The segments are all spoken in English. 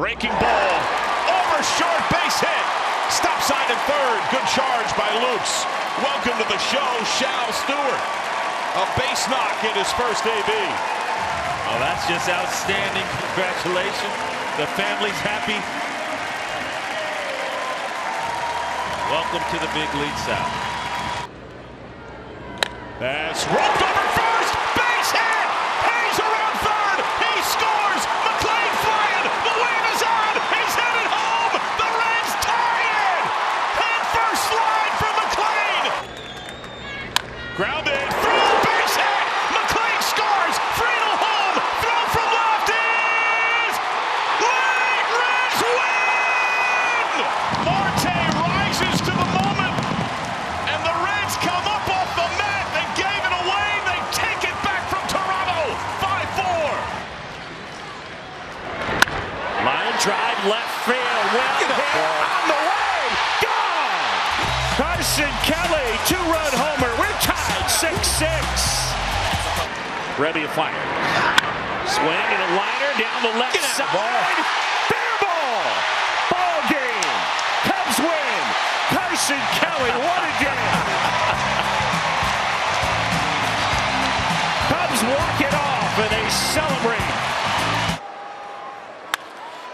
Breaking ball, over short, base hit. Stop sign at third. Good charge by Lukes. Welcome to the show, Shal Stewart. A base knock in his first AB. Oh, that's just outstanding. Congratulations. The family's happy. Welcome to the big league South. That's roped over first. Base hit. Hayes around third. He scores. McLean flying. The wave is on. He's headed home. The Reds tie it. Head first slide from McLean. Grounded. Through base hit. McLean scores. Friedel home. Throw from left is late. Reds win. Marte rises to the moment, and the Reds come up off the mat and gave it away. They take it back from Toronto. 5-4. Line drive, left field. Well hit. On the way. Gone. Carson Kelly, two-run homer. We're tied 6-6. Ready to fire. Swing and a liner down the left side. Fair ball. Ball game. Cubs win. Carson Kelly, what a game. Cubs walk it off and they celebrate.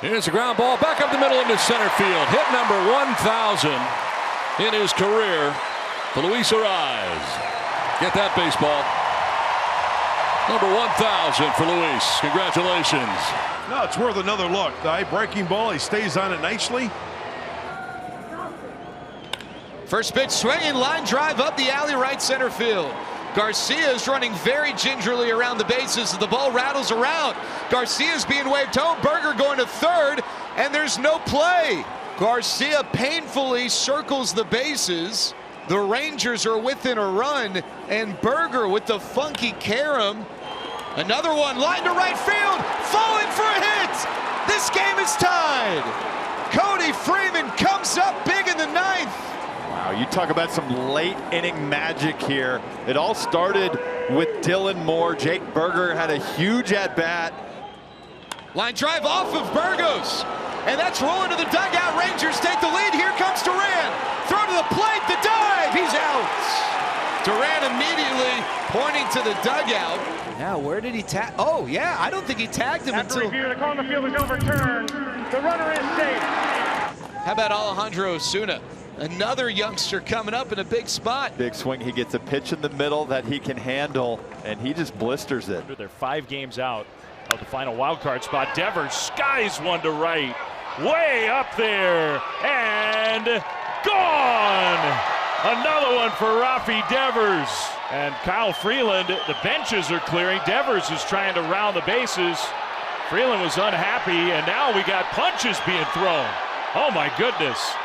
Here's a ground ball back up the middle into center field. Hit number 1,000 in his career to Luis Arraez. Get that baseball. Number 1,000 for Luis. Congratulations. No, it's worth another look. The high breaking ball, he stays on it nicely. First pitch swinging, line drive up the alley, right center field. Garcia is running very gingerly around the bases as the ball rattles around. Garcia's being waved home. Berger going to third, and there's no play. Garcia painfully circles the bases. The Rangers are within a run, and Berger with the funky carom. Another one, line to right field, falling for a hit. This game is tied. Cody Freeman comes up big in the ninth. Wow, you talk about some late inning magic here. It all started with Dylan Moore. Jake Berger had a huge at-bat. Line drive off of Burgos, and that's rolling to the dugout. Rangers take the lead. Here comes Duran. Throw to the plate, the dive, he's out. Duran immediately pointing to the dugout. Now, where did he tag? Oh, yeah, I don't think he tagged him After until... review, the call on the field is overturned. The runner is safe. How about Alejandro Osuna? Another youngster coming up in a big spot. Big swing. He gets a pitch in the middle that he can handle, and he just blisters it. They're 5 games out of the final wild card spot. Devers skies one to right. Way up there. And gone. Another one for Rafi Devers. And Kyle Freeland, the benches are clearing. Devers is trying to round the bases. Freeland was unhappy, and now we got punches being thrown. Oh my goodness.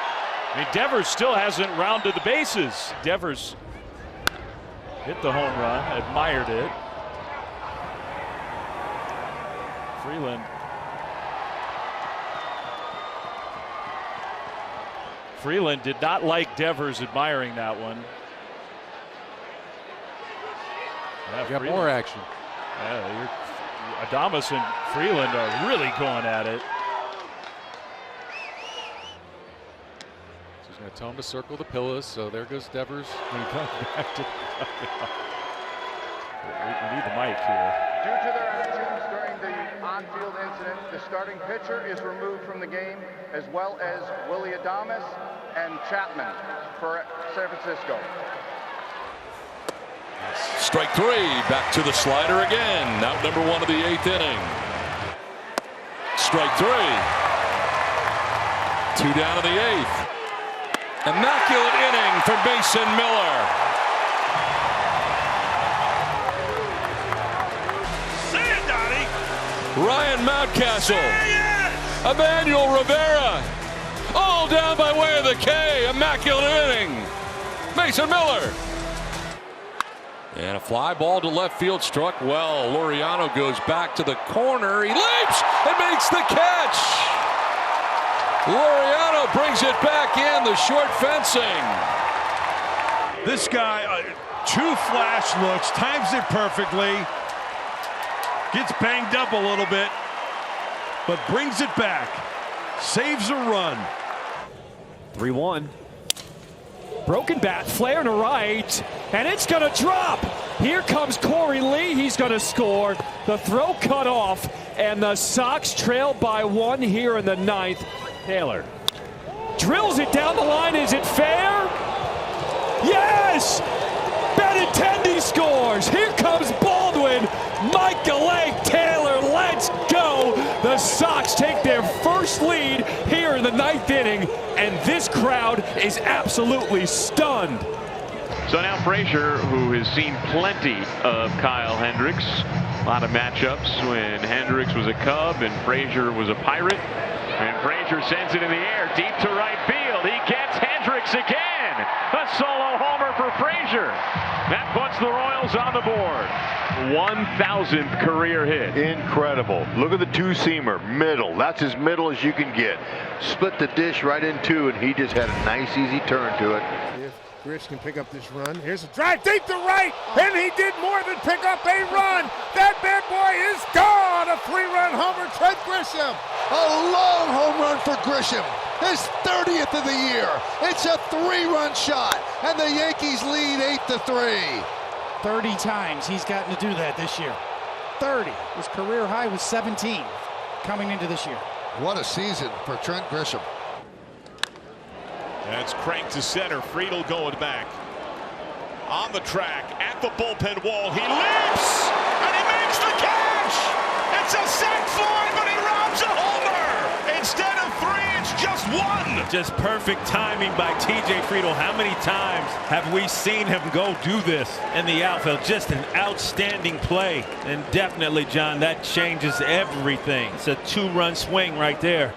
I mean, Devers still hasn't rounded the bases. Devers hit the home run, admired it. Freeland did not like Devers admiring that one. Yeah, Got more action. Yeah, Adames and Freeland are really going at it. He's going to tell him to circle the pillows, so there goes Devers when he comes back to we need the mic here. Due to their actions during the on-field incident, the starting pitcher is removed from the game, as well as Willie Adames and Chapman for San Francisco. Strike 3, back to the slider again. Out number 1 of the 8th inning. Strike 3. 2 down in the 8th. Immaculate inning for Mason Miller. Say it, Donnie. Ryan Mountcastle. Emmanuel Rivera. All down by way of the K. Immaculate inning. Mason Miller. And a fly ball to left field struck well. Laureano goes back to the corner. He leaps and makes the catch. Laureano brings it back in, the short fencing. This guy, 2 flash looks, times it perfectly. Gets banged up a little bit, but brings it back. Saves a run. 3-1. Broken bat, flare to right, and it's going to drop. Here comes Corey Lee. He's going to score. The throw cut off, and the Sox trail by 1 here in the 9th. Taylor drills it down the line. Is it fair? Yes! Benintendi scores. Here comes Baldwin. Michael A. Taylor, let's go. The Sox take their first lead here in the 9th inning, and this crowd is absolutely stunned. So now Frazier, who has seen plenty of Kyle Hendricks, a lot of matchups when Hendricks was a Cub and Frazier was a Pirate. And Frazier sends it in the air, deep to right field. He gets Hendricks again. A solo homer for Frazier. That puts the Royals on the board. 1,000th career hit. Incredible. Look at the two-seamer, middle. That's as middle as you can get. Split the dish right in two, and he just had a nice, easy turn to it. If Grich can pick up this run, here's a drive deep to right, and he did more than pick up a run. That bad boy is gone. A 3-run homer, Trent Grisham. A long home run for Grisham. His 30th of the year. It's a 3-run shot, and the Yankees lead 8-3. 30 times he's gotten to do that this year. 30. His career high was 17 coming into this year. What a season for Trent Grisham. That's cranked to center. Friedel going back. On the track, at the bullpen wall. He leaps, and he makes the catch. It's a sac fly, but he robs a homer. Instead of 3, it's just 1. Just perfect timing by T.J. Friedel. How many times have we seen him go do this in the outfield? Just an outstanding play. And definitely, John, that changes everything. It's a 2-run swing right there.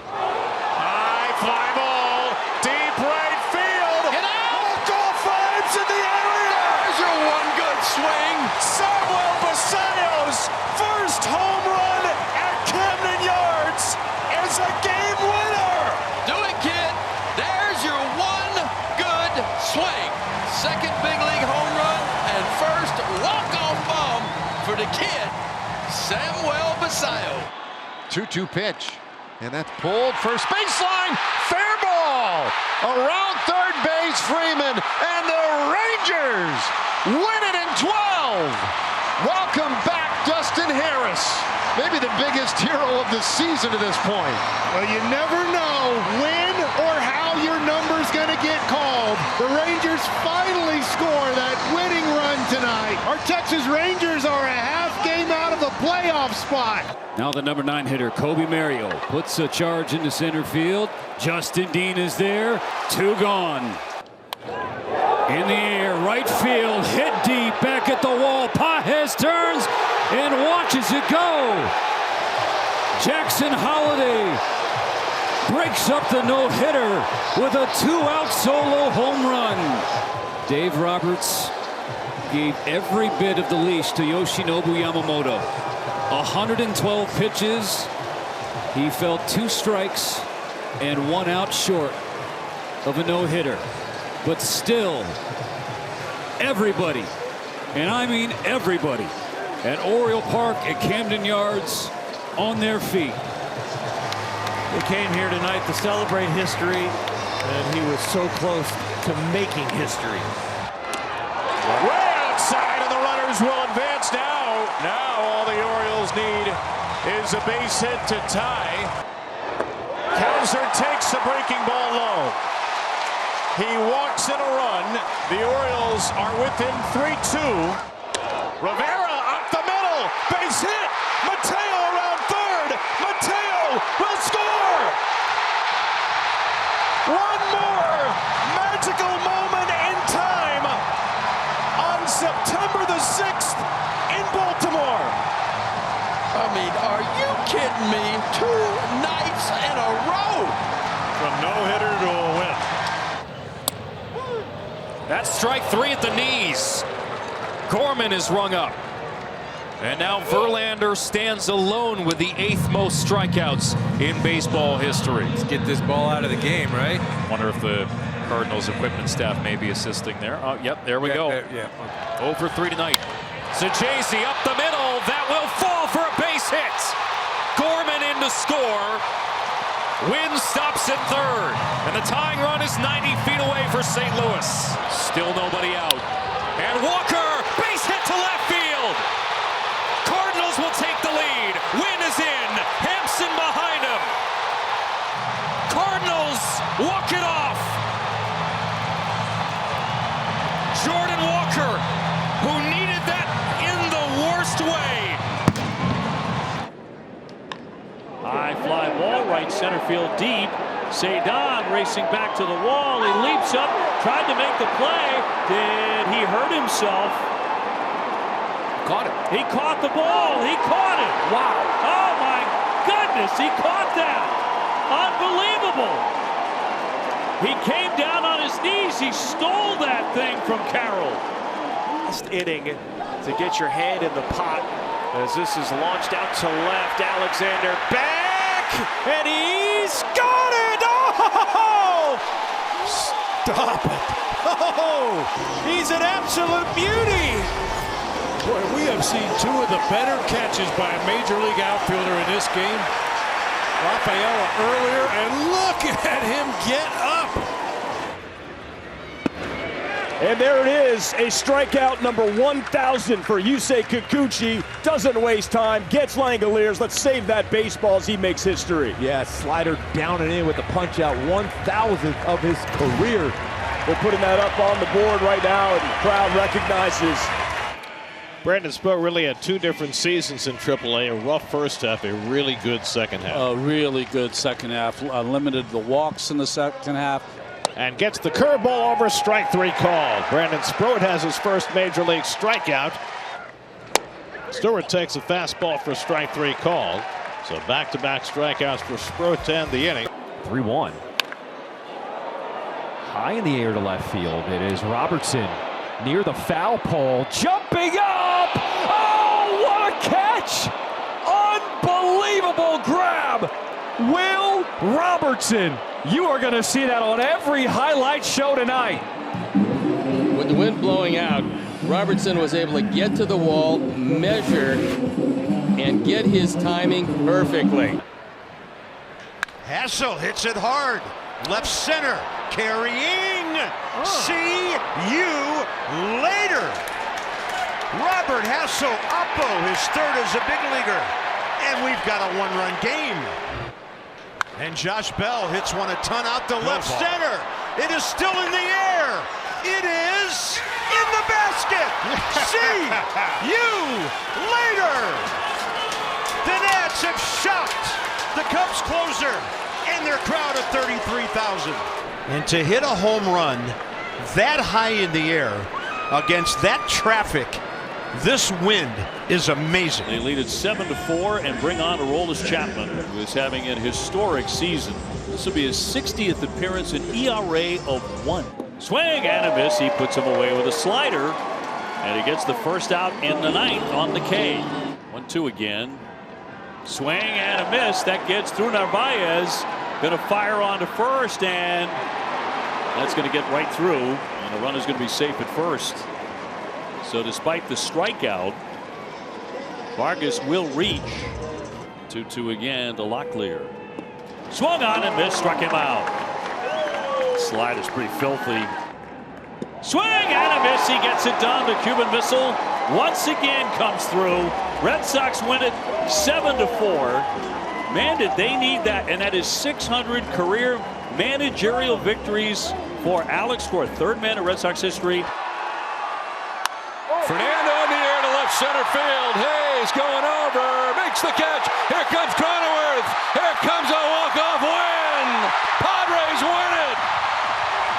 High fly ball, deep right field. And out! Goal Flames in the area! There's your one good swing. Samuel Basallo's first home run at Camden Yards is a game winner. Do it, kid. There's your one good swing. Second big league home run and first walk-off bomb for the kid, Samuel Basallo. 2-2 pitch. And that's pulled first baseline. Fair ball. Around third base, Freeman. And the Rangers win it in 12. Welcome back, Dustin Harris. Maybe the biggest hero of the season to this point. Well, you never know when or how your number's going to get called. The Rangers finally score that winning run tonight. Our Texas Rangers are a half game out of the playoff spot. Now the number 9 hitter, Kobe Mario, puts a charge into center field. Justin Dean is there. 2 gone. In the air, right field, hit deep, back at the wall. Pages turns and watches it go. Jackson Holiday breaks up the no-hitter with a 2-out solo home run. Dave Roberts gave every bit of the leash to Yoshinobu Yamamoto. 112 pitches. He fell 2 strikes and 1 out short of a no-hitter. But still, everybody, and I mean everybody, at Oriole Park at Camden Yards on their feet. They came here tonight to celebrate history, and he was so close to making history. Way outside, and the runners will advance now. Now all the Orioles need is a base hit to tie. Kelsner takes the breaking ball low. He walks in a run. The Orioles are within 3-2. Rivera up the middle. Base hit. Mateo around third. Mateo will score. One more magical moment in time on September the 6th in Baltimore. I mean, are you kidding me? 2 nights in a row. From no-hitter to a win. That's strike 3 at the knees. Gorman is rung up. And now Verlander stands alone with the 8th most strikeouts in baseball history. Let's get this ball out of the game, right? Wonder if the Cardinals equipment staff may be assisting there. Oh, yep, there we go. 0 for 3 tonight. Saggese up the middle. That will fall for a base hit. Gorman in to score. Wynn stops at third, and the tying run is 90 feet away for St. Louis. Still nobody out. And Walker, base hit to left field. Cardinals will take the lead. Wynn is in. Hampson behind him. Cardinals walk it off. Jordan Walker, who needed that in the worst way. High fly ball, right center field deep. Cedon racing back to the wall. He leaps up, tried to make the play. Did he hurt himself? Caught it. He caught the ball. He caught it. Wow. Oh my goodness, he caught that. Unbelievable. He came down on his knees. He stole that thing from Carroll. Last inning to get your hand in the pot as this is launched out to left. Alexander back, and he's got it. Oh! Stop it. Oh! He's an absolute beauty. Boy, we have seen two of the better catches by a major league outfielder in this game. Rafaela earlier, and look at him get up. And there it is, a strikeout number 1,000 for Yusei Kikuchi. Doesn't waste time, gets Langoliers. Let's save that baseball as he makes history. Yeah, slider down and in with the punch out, 1,000th of his career. They're putting that up on the board right now, and the crowd recognizes. Brandon Sproat really had two different seasons in AAA. A rough first half, a really good second half. A really good second half. Limited the walks in the second half. And gets the curveball over, strike three call. Brandon Sproat has his first major league strikeout. Stewart takes a fastball for strike three call. So back-to-back strikeouts for Sproat to end the inning. 3-1. High in the air to left field. It is Robertson near the foul pole, jumping up. Oh, what a catch! Unbelievable grab. Will Robertson. You are going to see that on every highlight show tonight. With the wind blowing out, Robertson was able to get to the wall, measure, and get his timing perfectly. Hassel hits it hard. Left center, carrying. See you later. Robert Hassel Oppo, his third as a big leaguer. And we've got a one-run game. And Josh Bell hits one a ton out to left center. It is still in the air. It is in the basket. See you later. The Nats have shocked the Cubs closer and their crowd of 33,000. And to hit a home run that high in the air against that traffic, this wind is amazing. They lead it 7-4 and bring on Aroldis Chapman, who is having a historic season. This will be his 60th appearance, an ERA of 1. Swing and a miss. He puts him away with a slider, and he gets the first out in the ninth on the K. 1-2 again. Swing and a miss. That gets through Narvaez. Going to fire on to first, and that's going to get right through, and the run is going to be safe at first. So despite the strikeout, Vargas will reach. 2-2 again to Locklear. Swung on and missed, struck him out. Slide is pretty filthy. Swing and a miss. He gets it done. The Cuban missile once again comes through. Red Sox win it 7-4. Man, did they need that. And that is 600 career managerial victories for Alex, for a third man in Red Sox history. Fernando in the air to left center field. Hayes going over, makes the catch. Here comes Cronenworth. Here comes a walk-off win. Padres win it.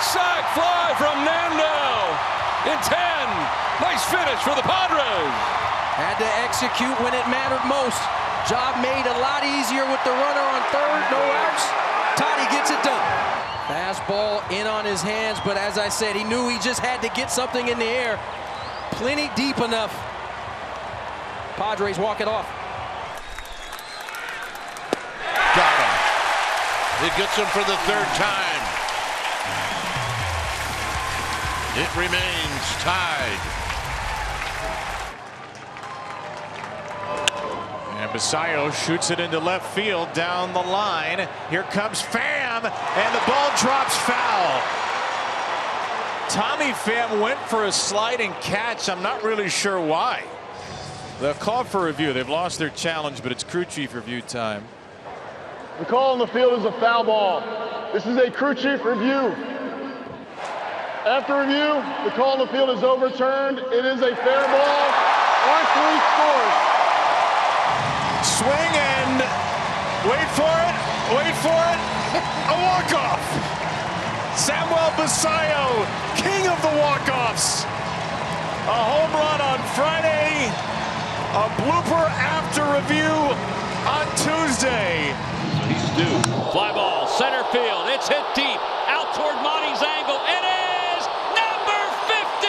Sac fly from Nando in 10. Nice finish for the Padres. Had to execute when it mattered most. Job made a lot easier with the runner on third. No outs. Toddy gets it done. Fastball in on his hands, but as I said, he knew he just had to get something in the air. Plenty deep enough. Padres walk it off. Got him. He gets him for the third time. It remains tied. And Basayo shoots it into left field down the line. Here comes Pham, and the ball drops foul. Tommy Pham went for a sliding catch. I'm not really sure why. They're called for review. They've lost their challenge, but it's crew chief review time. The call on the field is a foul ball. This is a crew chief review. After review, the call on the field is overturned. It is a fair ball. R3 scores. Swing and wait for it. Wait for it. A walk-off. Samuel Basayo, king of the walk-offs. A home run on Friday. A blooper after review on Tuesday. He's due. Fly ball, center field. It's hit deep. Out toward Monty's angle. It is number 50.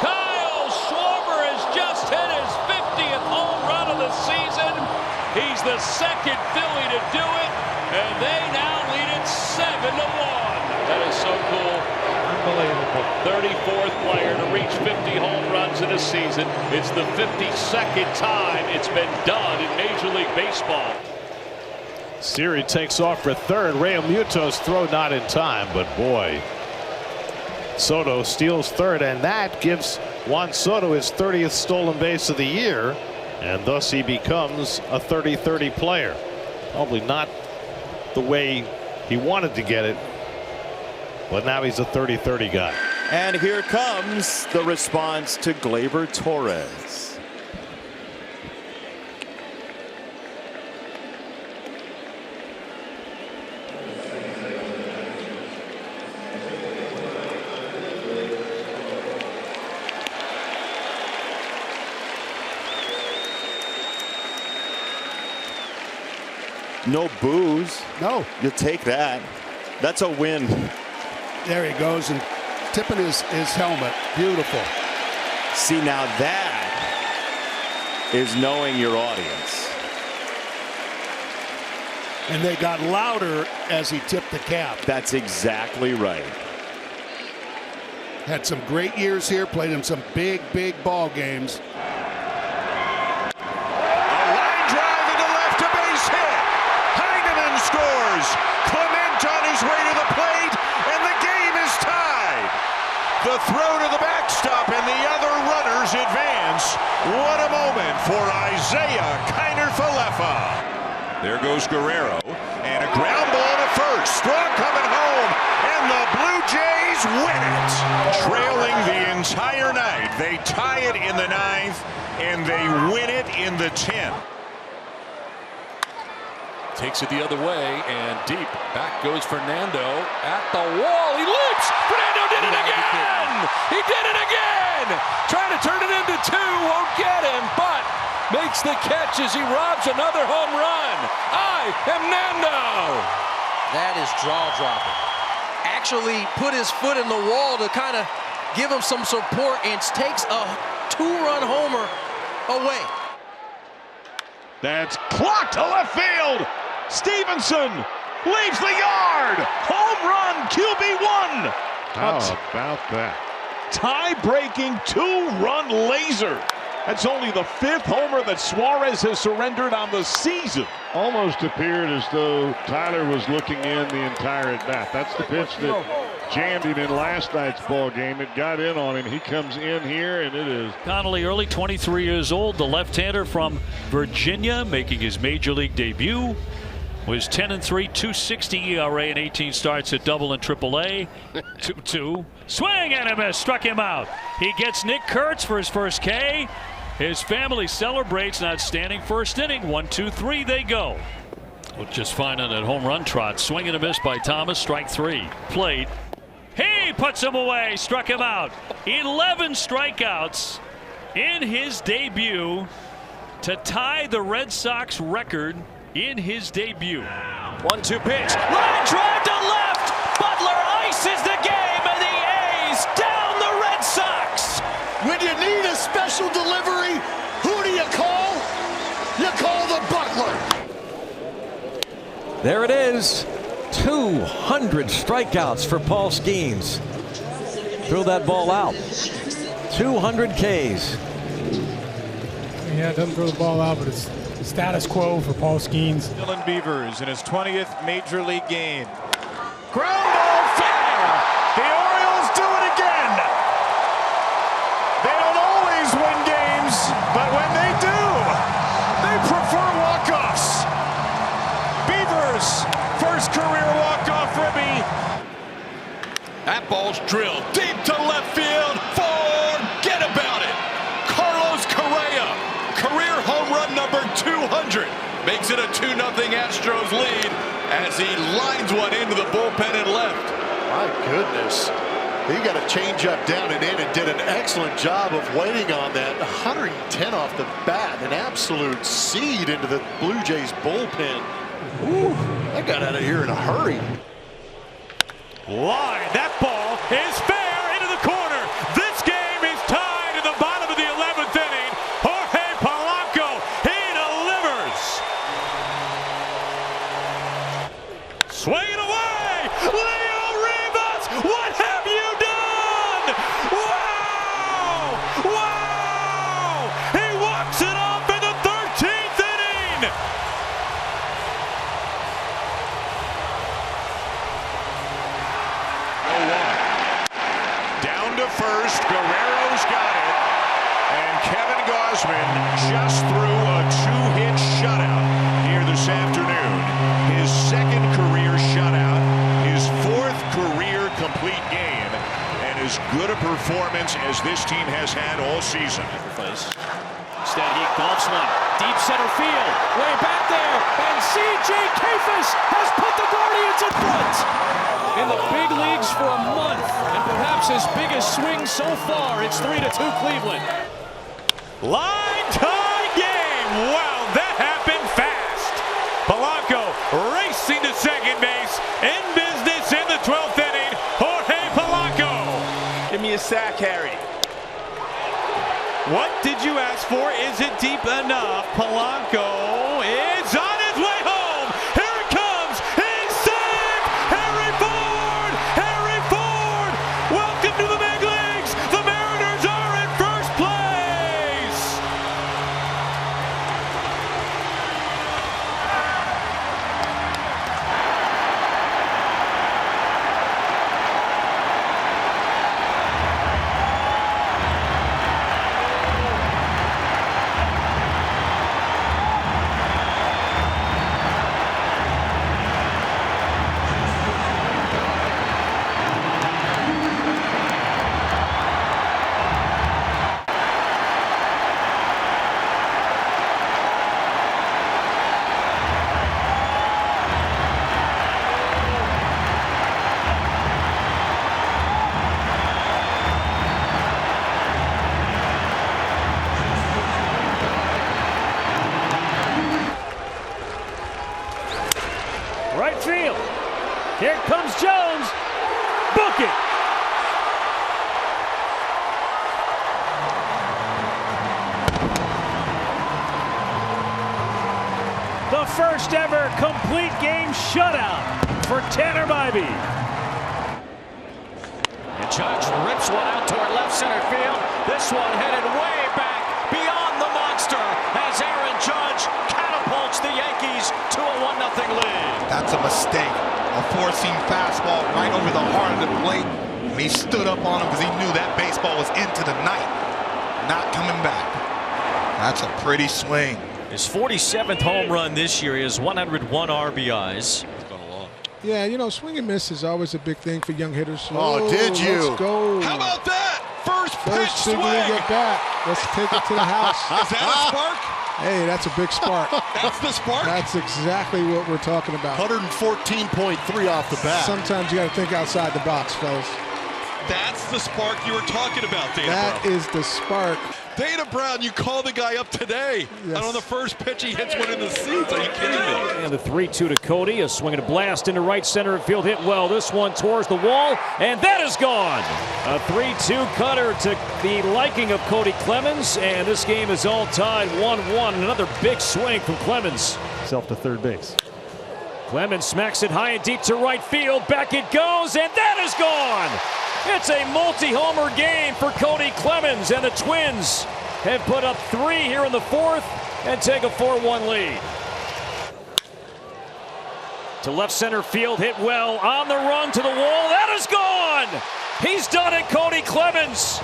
Kyle Schwarber has just hit his 50th home run of the season. He's the second Philly to do it, and they now lead it 7-1. That is so cool. Unbelievable. 34th player to reach 50 home runs in a season. It's the 52nd time it's been done in Major League Baseball. Siri takes off for third. Realmuto's throw not in time, but boy, Soto steals third, and that gives Juan Soto his 30th stolen base of the year, and thus he becomes a 30-30 player. Probably not the way he wanted to get it, but now he's a 30-30 guy. And here comes the response to Gleyber Torres. No boos. No. You take that. That's a win. There he goes and tipping his helmet. Beautiful. See, now that is knowing your audience. And they got louder as he tipped the cap. That's exactly right. Had some great years here, played in some big ball games. Scores. Clement on his way to the plate, and the game is tied. The throw to the backstop, and the other runners advance. What a moment for Isaiah Kiner-Falefa. There goes Guerrero, and a ground ball to first. Strong coming home, and the Blue Jays win it. Trailing the entire night, they tie it in the 9th, and they win it in the 10th. Takes it the other way, and deep. Back goes Fernando at the wall. He leaps! Fernando did it again! He did it again! Trying to turn it into 2, won't get him, but makes the catch as he robs another home run. I am Nando! That is jaw-dropping. Actually put his foot in the wall to kind of give him some support and takes a 2-run homer away. That's clocked to left field. Stevenson leaves the yard. Home run, QB1. How about that? Tie-breaking 2-run laser. That's only the 5th homer that Suarez has surrendered on the season. Almost appeared as though Tyler was looking in the entire at-bat. That's the pitch that jammed him in last night's ball game. It got in on him. He comes in here, and it is. Connolly Early, 23 years old, the left-hander from Virginia, making his major league debut. Was 10-3, 2.60 ERA in 18 starts at Double and Triple-A. 2-2. Swing and a miss. Struck him out. He gets Nick Kurtz for his first K. His family celebrates an outstanding first inning. 1, 2, 3, they go. Looked just fine on that home run trot. Swing and a miss by Thomas. Strike 3. Played. He puts him away. Struck him out. 11 strikeouts in his debut to tie the Red Sox record in his debut. 1-2 pitch. Line drive to left. Butler ices the game, and the A's down the Red Sox. When you need a special delivery, who do you call? You call the Butler. There it is. 200 strikeouts for Paul Skeens. Throw that ball out. 200 Ks. Yeah, doesn't throw the ball out, but it's status quo for Paul Skeens. Dylan Beavers in his 20th Major League game. Ground ball fair. The Orioles do it again. They don't always win games, but when they do, they prefer walk-offs. Beavers, first career walk-off ribby. That ball's drilled deep to left field. Forget about it. Carlos Correa, career home run number 200. Makes it a 2-0 Astros lead as he lines one into the bullpen and left. My goodness. He got a changeup down and in and did an excellent job of waiting on that. 110 off the bat, an absolute seed into the Blue Jays bullpen. Ooh, that got out of here in a hurry. Line, that ball is fair into the corner. This game is tied in the bottom of the 11th inning. Jorge Polanco, he delivers. Swinging away, Leo Rivas, what have you done? Wow, wow, he walks it off in the 13th inning. Down to first, Guerrero's got it, and Kevin Gausman just threw a 2-hit shutout here this afternoon. His second career shutout, his 4th career complete game, and as good a performance as this team has had all season. Instead, he golfs one deep center field, way back there, and C.J. Kafis has put the Guardians in front. In the big leagues for a month, and perhaps his biggest swing so far. It's 3-2 Cleveland. Line tie game. Wow, that happened fast. Polanco racing to second base, in business in the 12th inning. Jorge Polanco. Give me a sack, Harry. What did you ask for? Is it deep enough? Polanco is on his way home. Here it comes. He's safe. Harry Ford. Harry Ford. Welcome to the big leagues. The Mariners are in first place. Right field. Here comes Jones. Book it. The first ever complete game shutout for Tanner Bybee. And Judge rips one out toward left center field. This one headed way back beyond the monster as Aaron Judge catapults the Yankees to a 1-0 lead. That's a mistake. A four-seam fastball right over the heart of the plate. And he stood up on him because he knew that baseball was into the night. Not coming back. That's a pretty swing. His 47th home run this year. He has 101 RBIs. Yeah, you know, swing and miss is always a big thing for young hitters. Oh, did you? Let's go. How about that? First pitch big league at bat. Let's take it to the house. Is that a spark? Hey, that's a big spark. That's the spark? That's exactly what we're talking about. 114.3 off the bat. Sometimes you got to think outside the box, fellas. That's the spark you were talking about, Dana That Brown. is the spark. Dana Brown, you call the guy up today. Yes. And on the first pitch, he hits one in the seats. Are you kidding me? And the 3-2 to Cody. A swing and a blast into right center field. Hit well. This one towards the wall. And that is gone. A 3-2 cutter to the liking of Cody Clemens. And this game is all tied 1-1. Another big swing from Clemens. Self to third base. Clemens smacks it high and deep to right field. Back it goes. And that is gone. It's a multi-homer game for Cody Clemens and the Twins have put up 3 here in the 4th and take a 4-1 lead. To left center field, hit well, on the run to the wall, that is gone! He's done it, Cody Clemens,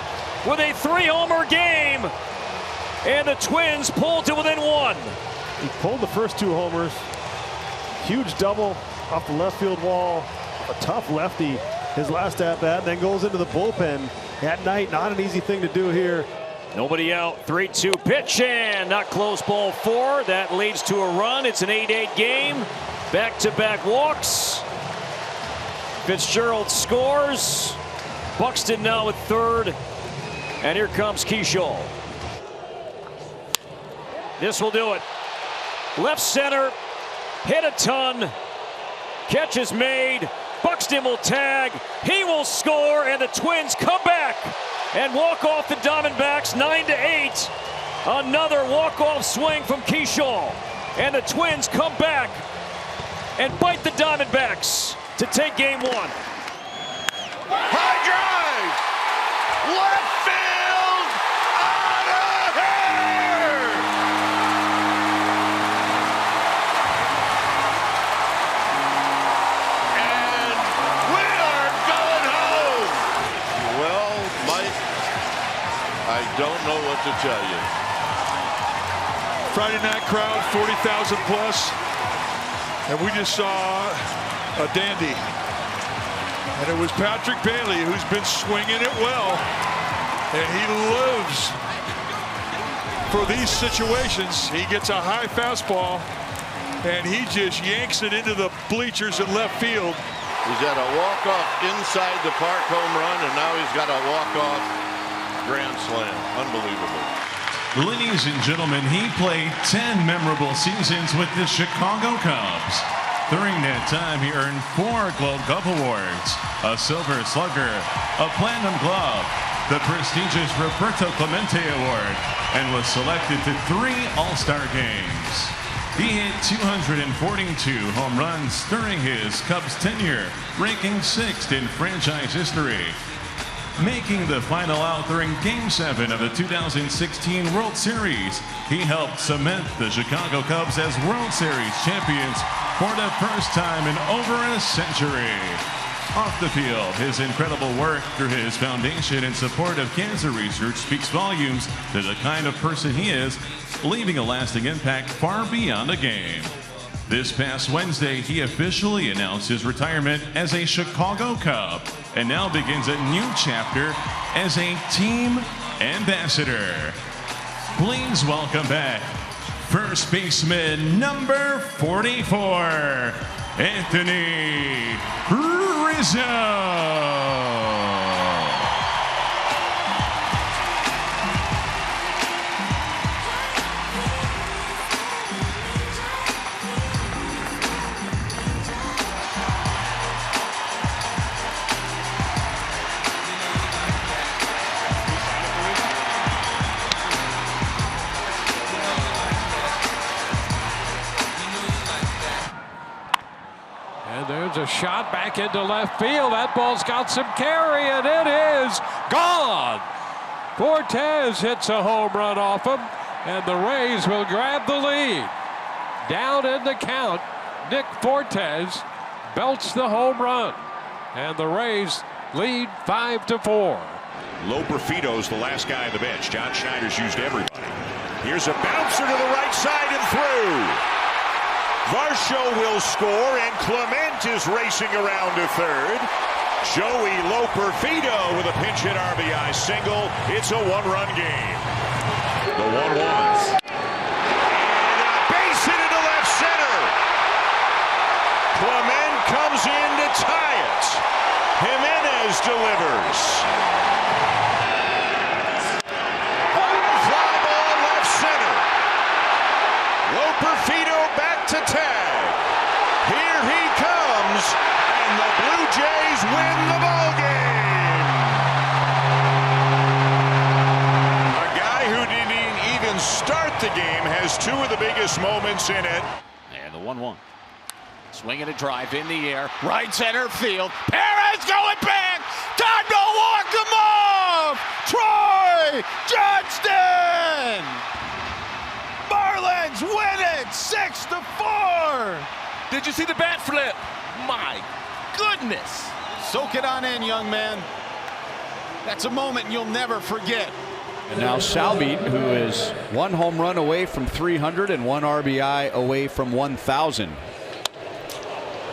with a 3-homer game, and the Twins pulled to within 1. He pulled the first 2 homers, huge double off the left field wall, a tough lefty, his last at-bat, then goes into the bullpen at night. Not an easy thing to do here. Nobody out, 3-2 pitch, and not close, ball 4. That leads to a run. It's an 8-8 game. Back-to-back walks. Fitzgerald scores. Buxton now at 3rd. And here comes Keyshaw. This will do it. Left center, hit a ton. Catch is made. Buxton will tag. He will score, and the Twins come back and walk off the Diamondbacks 9-8. Another walk-off swing from Keyshaw. And the Twins come back and bite the Diamondbacks to take game 1. High drive! Left field! Out of here! And we are going home! Well, Mike, I don't know what to tell you. Friday night crowd, 40,000 plus. And we just saw a dandy. And it was Patrick Bailey who's been swinging it well. And he lives for these situations. He gets a high fastball and he just yanks it into the bleachers in left field. He's got a walk-off inside the park home run, and now he's got a walk-off grand slam. Unbelievable. Ladies and gentlemen, he played 10 memorable seasons with the Chicago Cubs. During that time, he earned 4 Gold Glove Awards, a Silver Slugger, a Platinum Glove, the prestigious Roberto Clemente Award, and was selected to 3 All-Star games. He hit 242 home runs during his Cubs tenure, ranking 6th in franchise history. Making the final out during Game 7 of the 2016 World Series, he helped cement the Chicago Cubs as World Series champions for the first time in over a century. Off the field, his incredible work through his foundation in support of cancer research speaks volumes to the kind of person he is, leaving a lasting impact far beyond a game. This past Wednesday, he officially announced his retirement as a Chicago Cub and now begins a new chapter as a team ambassador. Please welcome back first baseman number 44, Anthony Rizzo. There's a shot back into left field. That ball's got some carry, and it is gone. Fortes hits a home run off him, and the Rays will grab the lead. Down in the count, Nick Fortes belts the home run, and the Rays lead 5-4. Loper Fido's the last guy on the bench. John Schneider's used everybody. Here's a bouncer to the right side and through. Varsho will score, and Clement is racing around to 3rd. Joey Loper Fido with a pinch hit RBI single. It's a 1-run game. The 1-1. And a base hit into left center. Clement comes in to tie it. Jimenez delivers. Fly ball left center. Loper Fido back to tag. Here he comes, and the Blue Jays win the ball game. A guy who didn't even start the game has 2 of the biggest moments in it. And the 1-1. Swinging a drive in the air, right center field. Perez going back. Time to walk him off. Troy Johnston. to 4. Did you see the bat flip? My goodness. Soak it on in, young man. That's a moment you'll never forget. And now Salvi, who is 1 home run away from 300 and 1 RBI away from 1,000.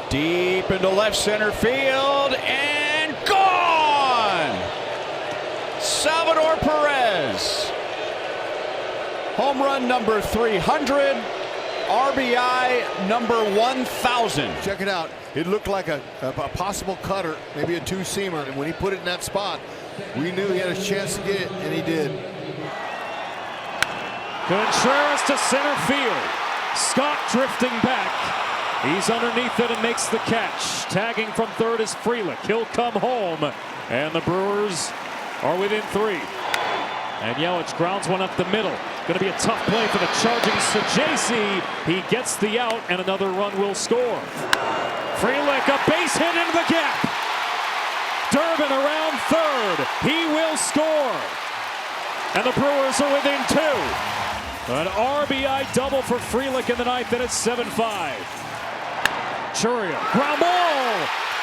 Deep into left center field and gone! Salvador Perez. Home run number 300, RBI number 1,000. Check it out. It looked like a possible cutter, maybe a two-seamer, and when he put it in that spot, we knew he had a chance to get it, and he did. Contreras to center field. Scott drifting back. He's underneath it and makes the catch. Tagging from third is Frelick. He'll come home, and the Brewers are within 3. And Yelich grounds one up the middle. Going to be a tough play for the charging Sajaci. He gets the out, and another run will score. Frelick, a base hit into the gap. Durbin around third. He will score. And the Brewers are within 2. An RBI double for Frelick in the 9th, and it's 7-5. Churio, ground ball.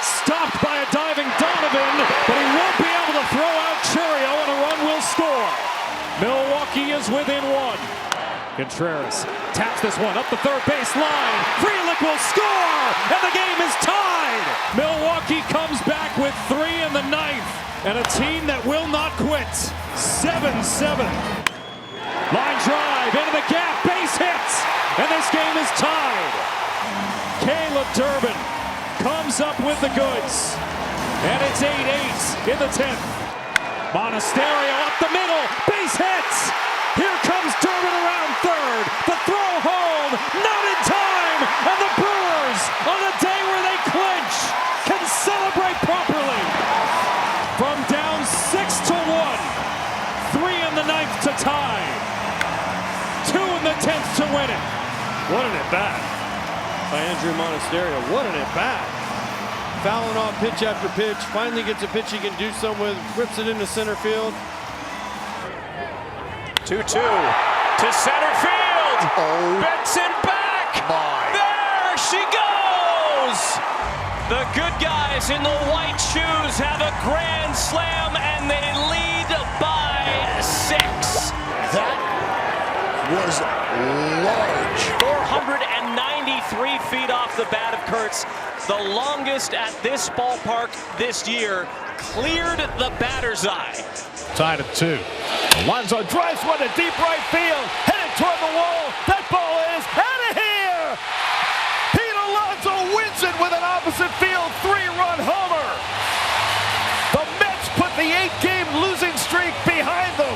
Stopped by a diving Donovan, but he won't be able to throw out Churio, and a run will score. Milwaukee is within 1. Contreras taps this one up the third base line. Frelick will score, and the game is tied. Milwaukee comes back with 3 in the 9th, and a team that will not quit. 7-7. Line drive into the gap, base hits, and this game is tied. Caleb Durbin comes up with the goods, and it's 8-8 in the 10th. Monasterio up the middle, base hits. Here comes Durbin around third. The throw home, not in time, and the Brewers, on a day where they clinch, can celebrate properly. From down 6-1, 3 in the 9th to tie, 2 in the 10th to win it. What an at-bat by Andrew Monasterio. What an at-bat. Fouling off pitch after pitch. Finally gets a pitch he can do something with. Rips it into center field. 2-2 to center field. Benson back. There she goes. The good guys in the white shoes have a grand slam, and they lead by 6. That was large. 493 feet off the bat of Kurtz, the longest at this ballpark this year, cleared the batter's eye. Tied at 2. Alonso drives one to deep right field, headed toward the wall. That ball is out of here. Pete Alonso wins it with an opposite field 3-run homer. The Mets put the 8-game losing streak behind them.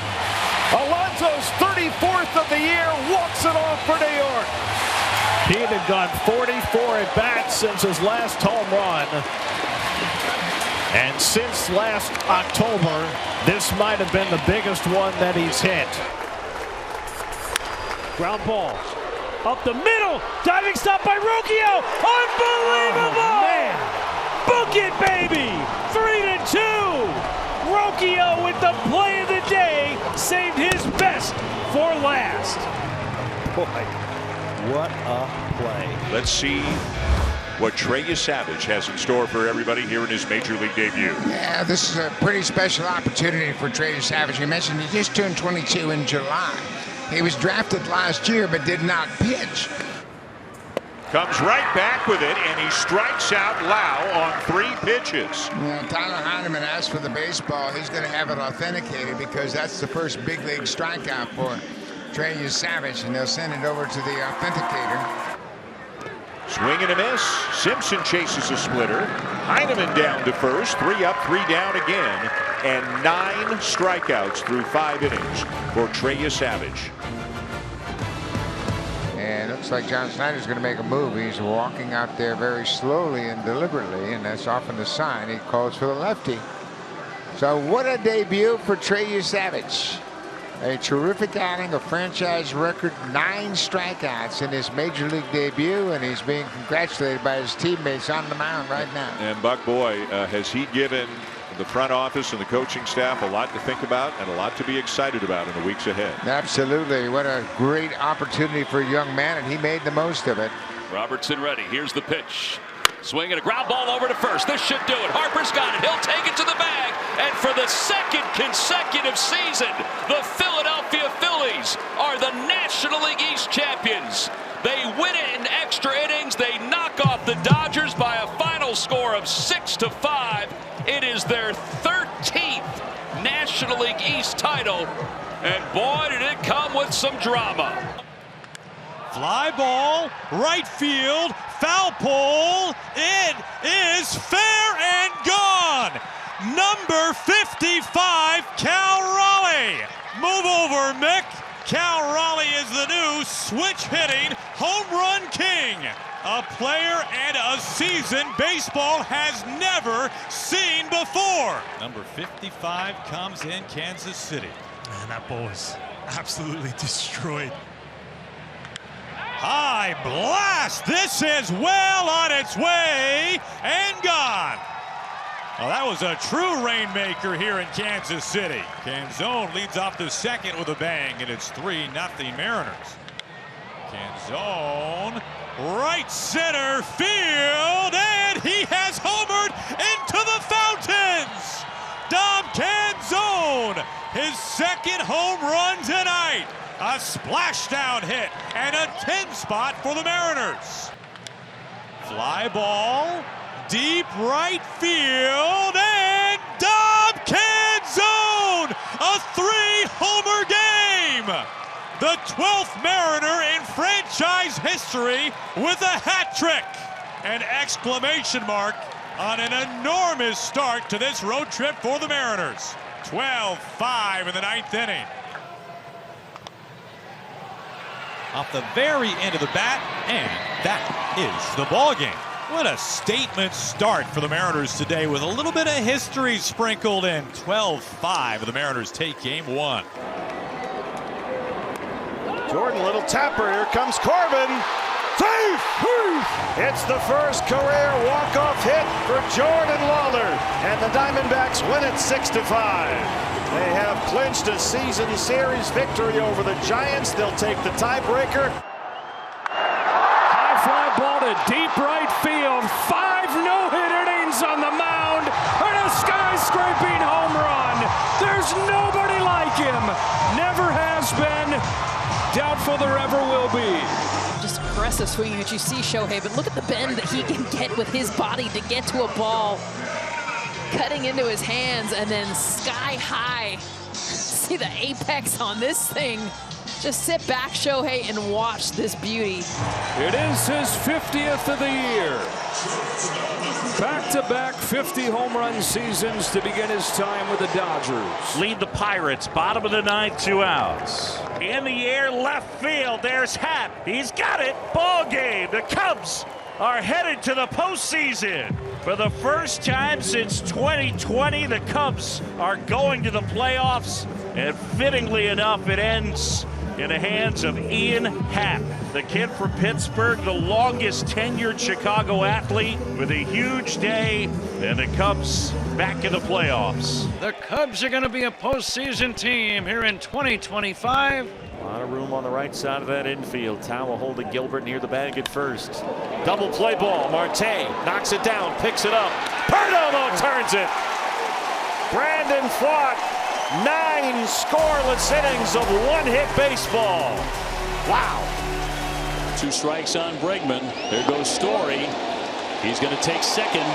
Alonso's 34th of the year walks it off for New York. Pete had gone 44 at bats since his last home run. And since last October, this might have been the biggest one that he's hit. Ground ball. Up the middle. Diving stop by Rocchio. Unbelievable! Oh, man. Book it, baby. 3-2. Rocchio with the play of the day. Saved his best for last. Boy, what a play. Let's see what Trey Savage has in store for everybody here in his major league debut. Yeah, this is a pretty special opportunity for Trey Savage. You mentioned he just turned 22 in July. He was drafted last year but did not pitch. Comes right back with it, and he strikes out Lau on 3 pitches. Well, Tyler Heineman asked for the baseball. He's going to have it authenticated because that's the first big league strikeout for Trey Savage, and they'll send it over to the authenticator. Swing and a miss. Simpson chases a splitter. Heineman down to first. 3 up, 3 down again. And 9 strikeouts through 5 innings for Trey Savage. And it looks like John Snyder's going to make a move. He's walking out there very slowly and deliberately, and that's often a sign he calls for the lefty. So what a debut for Trey Savage. A terrific outing, a franchise record 9 strikeouts in his major league debut, and he's being congratulated by his teammates on the mound right now. And Buck Boy, has he given The front office and the coaching staff, a lot to think about and a lot to be excited about in the weeks ahead. Absolutely. What a great opportunity for a young man, and he made the most of it. Robertson ready. Here's the pitch. Swinging a ground ball over to first. This should do it. Harper's got it. He'll take it to the bag. And for the second consecutive season, the Philadelphia Phillies are the National League East champions. They win it in extra innings. They knock off the Dodgers by a final score of 6-5. It is their 13th National League East title. And boy, did it come with some drama. Fly ball, right field, foul pole. It is fair and gone. Number 55, Cal Raleigh. Move over, Mick. Cal Raleigh is the new switch-hitting home run king. A player and a season baseball has never seen before. Number 55 comes in Kansas City. Man, that ball was absolutely destroyed. High blast. This is well on its way and gone. Well, that was a true rainmaker here in Kansas City. Canzone leads off the second with a bang, and it's 3-0 Mariners. Canzone, right center field, and he has homered into the fountains. Dom Canzone, his second home run tonight. A splashdown hit and a 10 spot for the Mariners. Fly ball, deep right field, and Dom Canzone, a 3-homer game. The 12th Mariner in franchise history with a hat trick. An exclamation mark on an enormous start to this road trip for the Mariners. 12-5 in the 9th inning. Off the very end of the bat, and that is the ball game. What a statement start for the Mariners today with a little bit of history sprinkled in. 12-5, the Mariners take game one. Jordan, little tapper. Here comes Corbin. Safe! It's the first career walk-off hit for Jordan Lawler, and the Diamondbacks win it 6-5. They have clinched a season series victory over the Giants. They'll take the tiebreaker. High fly ball to deep right field. 5 no-hit innings on the mound, and a skyscraping home run. There's nobody like him. Never has been. Doubtful there ever will be. Just aggressive swinging that you see Shohei, but look at the bend that he can get with his body to get to a ball. Cutting into his hands and then sky high. See the apex on this thing. Just sit back, Shohei, and watch this beauty. It is his 50th of the year. Back-to-back 50 home run seasons to begin his time with the Dodgers. Lead the Pirates, bottom of the 9th, 2 outs. In the air, left field, there's Happ. He's got it, ball game. The Cubs are headed to the postseason. For the first time since 2020, the Cubs are going to the playoffs, and fittingly enough, it ends in the hands of Ian Happ, the kid from Pittsburgh, the longest tenured Chicago athlete, with a huge day, and the Cubs back in the playoffs. The Cubs are going to be a postseason team here in 2025. A lot of room on the right side of that infield. Tawa holding Gilbert near the bag at first. Double play ball. Marte knocks it down, picks it up. Perdomo turns it. Brandon Pfaadt, 9 scoreless innings of one-hit baseball. Wow. 2 strikes on Bregman. There goes Story. He's going to take second.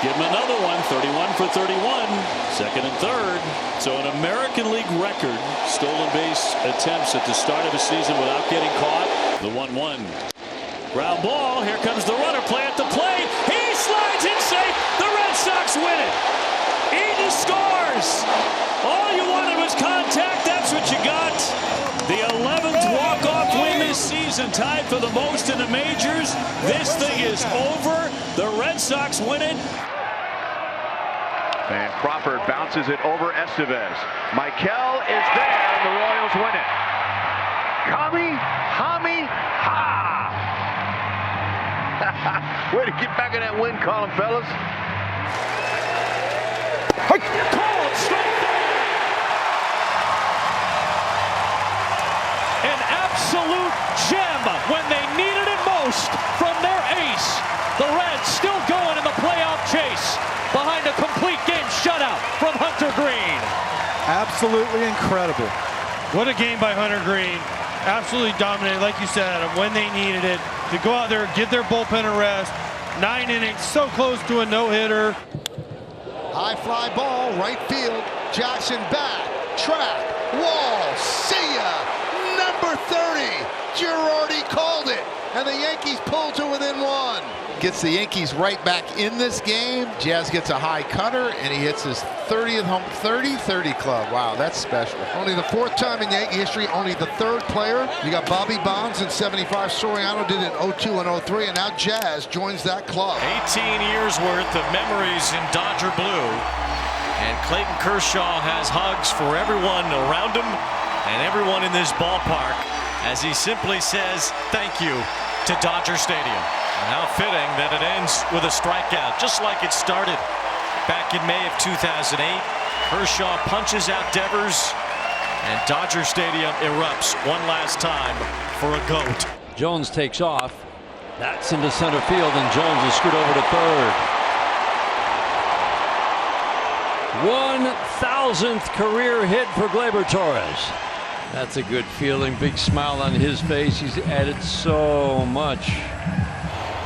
Give him another one. 31 for 31. Second and third. So an American League record stolen base attempts at the start of the season without getting caught. The 1-1. Ground ball. Here comes the runner. Play at the plate. He slides in safe. The Red Sox win it. Eaton scores. All you wanted was contact. That's what you got. The 11th walk-off win this season, tied for the most in the majors. This thing is over. The Red Sox win it. And Crawford bounces it over Estevez. Michael is there, and the Royals win it. Ha! Way to get back in that win column, fellas. Called strike. An absolute gem when they needed it most from their ace. The Reds still going in the playoff chase behind a complete game shutout from Hunter Green. Absolutely incredible. What a game by Hunter Green. Absolutely dominated, like you said, when they needed it. To go out there, give their bullpen a rest. 9 innings, so close to a no-hitter. High fly ball, right field. Jackson back, track, wall, see ya. Number 30, Girardi called it, and the Yankees pull to within 1. Gets the Yankees right back in this game. Jazz gets a high cutter, and he hits his 30th home 30-30 club. Wow, that's special. Only the 4th time in Yankee history, only the 3rd player. You got Bobby Bonds in 75. Soriano did it in 02 and 03, and now Jazz joins that club. 18 years worth of memories in Dodger blue. And Clayton Kershaw has hugs for everyone around him and everyone in this ballpark as he simply says thank you to Dodger Stadium. And how fitting that it ends with a strikeout, just like it started back in May of 2008. Kershaw punches out Devers, and Dodger Stadium erupts one last time for a GOAT. Jones takes off. That's into center field, and Jones is screwed over to third. 1,000th career hit for Gleyber Torres. That's a good feeling. Big smile on his face. He's added so much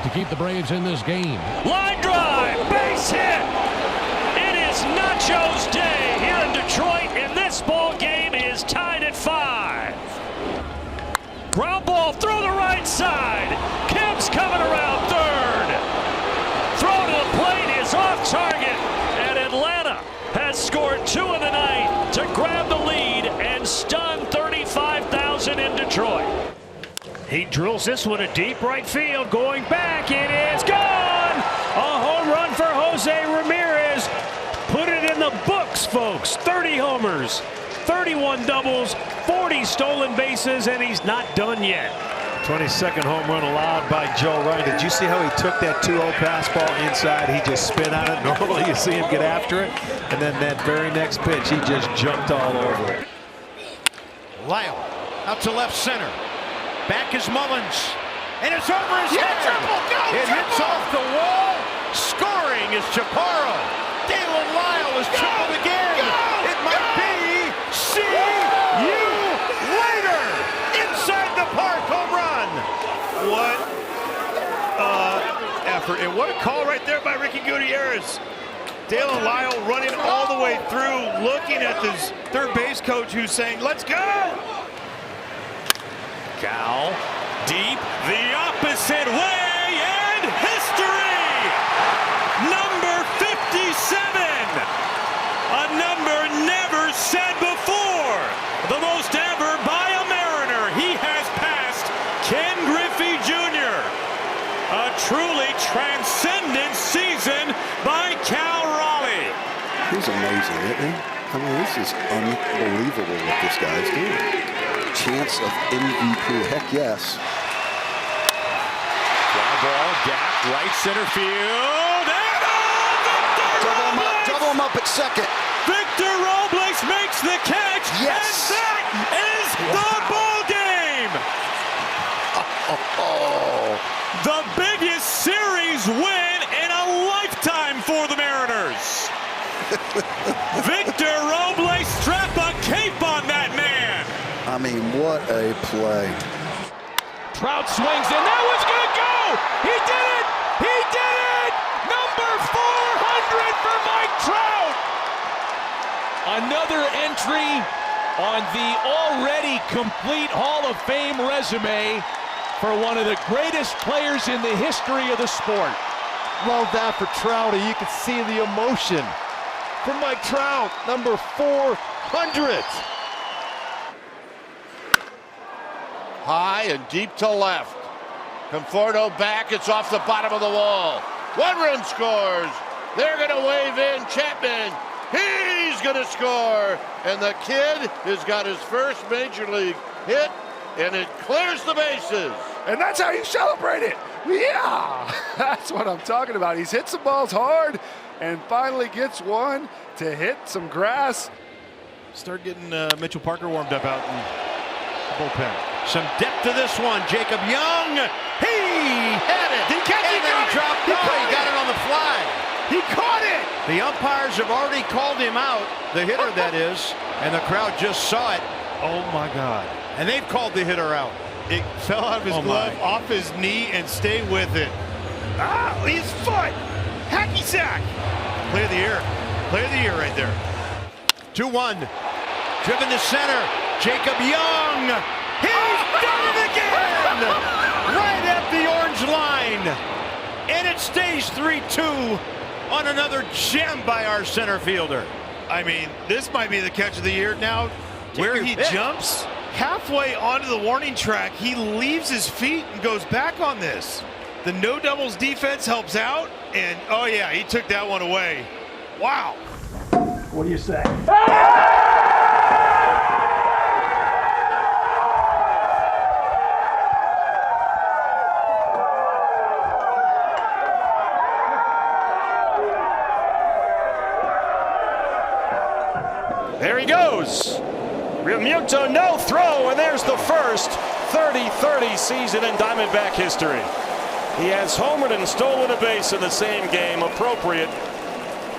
to keep the Braves in this game. Line drive, base hit. It is Nacho's day here in Detroit, and this ball game is tied at 5. Ground ball through the right side. Kemp's coming around third. Throw to the plate is off target, and Atlanta has scored 2 in the night to grab the lead and stun 35,000 in Detroit. He drills this one to deep right field. Going back, it is gone! A home run for Jose Ramirez. Put it in the books, folks. 30 homers, 31 doubles, 40 stolen bases, and he's not done yet. 22nd home run allowed by Joe Ryan. Did you see how he took that 2-0 pass ball inside? He just spin on it. Normally you see him get after it, and then that very next pitch, he just jumped all over it. Lyle out to left center. Back is Mullins, and it's over his head. It hits off the wall. Scoring is Chaparro. Dalen Lyle is tripled again. It might be see-you later. Inside the park home run. What effort, and what a call right there by Ricky Gutierrez. Dalen Lyle running all the way through, looking at this third base coach who's saying, let's go. Cal, deep, the opposite way, and history! Number 57! A number never said before! The most ever by a Mariner. He has passed Ken Griffey Jr. A truly transcendent season by Cal Raleigh. He's amazing, isn't he? I mean, this is unbelievable what this guy's doing. Chance of MVP, heck yes. Fly ball, gap, right center field, and double him up at second. Victor Robles makes the catch, yes. And that is the ball game. The biggest series win in a lifetime for the Mariners. Victor Robles, strap a cape on that man. I mean, what a play. Trout swings, and that was going to go! He did it! He did it! Number 400 for Mike Trout! Another entry on the already complete Hall of Fame resume for one of the greatest players in the history of the sport. Love that for Trout. You can see the emotion from Mike Trout, number 400. High and deep to left. Conforto back, it's off the bottom of the wall. 1 run scores. They're gonna wave in Chapman. He's gonna score. And the kid has got his first major league hit, and it clears the bases. And that's how you celebrate it. Yeah, that's what I'm talking about. He's hit some balls hard. and finally gets one to hit some grass. Start getting Mitchell Parker warmed up out in the bullpen. Some depth to this one. Jacob Young. He had it. He dropped it. He got it on the fly. He caught it. The umpires have already called him out, the hitter that is, and the crowd just saw it. Oh my God. And they've called the hitter out. It fell out of his glove, off his knee, and stayed with it. Ah, his foot. Hacky sack. Play of the year. Play of the year right there. 2-1. Driven to center. Jacob Young. He's done it again. Right at the orange line. And it stays 3-2 on another gem by our center fielder. I mean, this might be the catch of the year now. Where he jumps halfway onto the warning track, he leaves his feet and goes back on this. The no doubles defense helps out, and oh yeah, he took that one away. Wow. What do you say? There he goes. Realmuto, no throw, and there's the first 30-30 season in Diamondback history. He has homered and stolen a base in the same game, appropriate.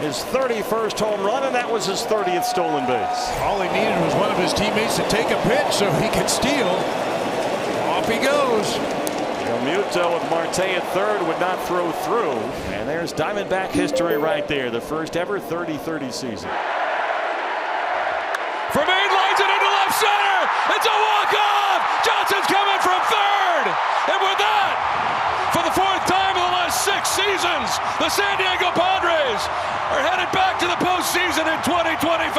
His 31st home run, and that was his 30th stolen base. All he needed was one of his teammates to take a pitch so he could steal. Off he goes. Realmuto with Marte at third would not throw through, and there's Diamondback history right there, the first ever 30-30 season. From main lines it into left center. It's a walk-off. Johnson's coming from third. And with that, for the fourth time in the last 6 seasons, the San Diego Padres are headed back to the postseason in 2025.